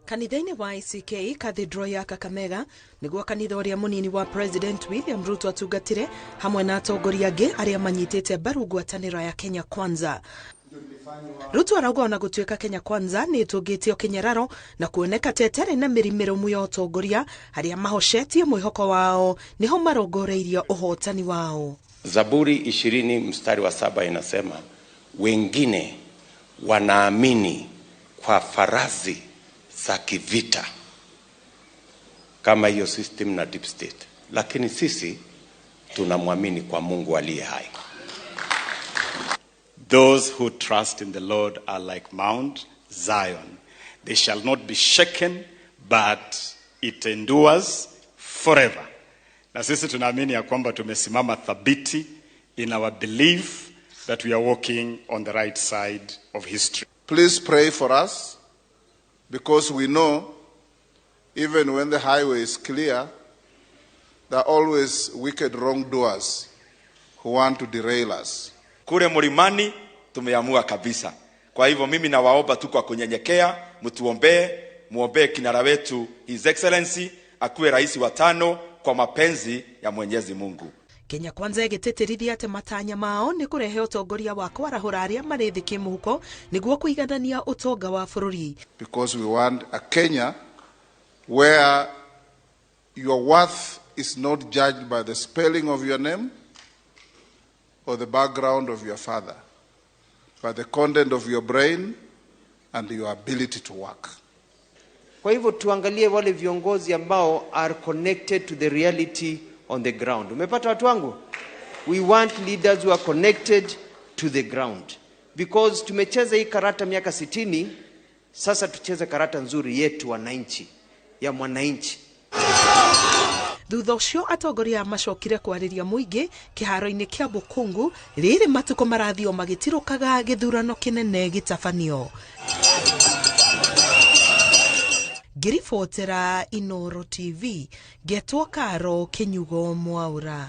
Kanitha-inĩ wa ICK Cathedral ya Kakamega nĩguo kanitha ũrĩa mũnini wa President William Ruto atungatire hamwe na atongoria angĩ arĩa manyitĩte mbaru ngwatanĩro ya Kenya Kwanza. Ruto arauga ona gũtuĩka Kenya Kwanza nĩ ĩtũngĩtio kĩnyararo na kuoneka tetere na mĩrimĩrũmu ya ũtongoria harĩa mahocetie mwĩhoko wao niho marongoreirio ũhotani wao. Zaburi 20:7 inasema wengine wanaamini kwa farasi za kivita kama hiyo system na deep state, lakini sisi tunamwamini kwa Mungu aliye hai. Those who trust in the Lord are like Mount Zion. They shall not be shaken, but it endures forever. Na sisi tunaamini ya kwamba tumesimama thabiti in our belief that we are walking on the right side of history. Please pray for us, because we know even when the highway is clear, there are always wicked wrongdoers who want to derail us. Kule mlimani tumeamua kabisa. Kwa hivyo mimi nawaomba tu kwa kunyenyekea, muombee kinara wetu His Excellency akuwe rais wa 5 kwa mapenzi ya Mwenyezi Mungu. Kenya Kwanza ĩgĩtĩtĩrithia atĩ matanya mao nĩ kũrehe ũtongoria wa kwarahũra arĩa marĩ thĩ kĩmũhuko nĩguo kũiganania ũtonga wa bũrũri. Because we want a Kenya where your worth is not judged by the spelling of your name or the background of your father, but the content of your brain and your ability to work. Kwa hivyo tuangalie wale viongozi ambao are connected to the reality on the ground. Umepata watu wangu? We want leaders who are connected to the ground. Because tumecheza hii karata miaka 60, sasa tucheze karata nzuri yetu wananchi, ya mwananchi. Thutha ũcio atongoria macokire kwarĩria mũingĩ kĩharo-inĩ kĩa Bukungu rĩrĩ matukũ marathio magĩtirũkaga gĩthurano kĩnene gĩtabanio. Ngĩribotera Inooro TV, Getwo Karo Kinyugo Mwaura.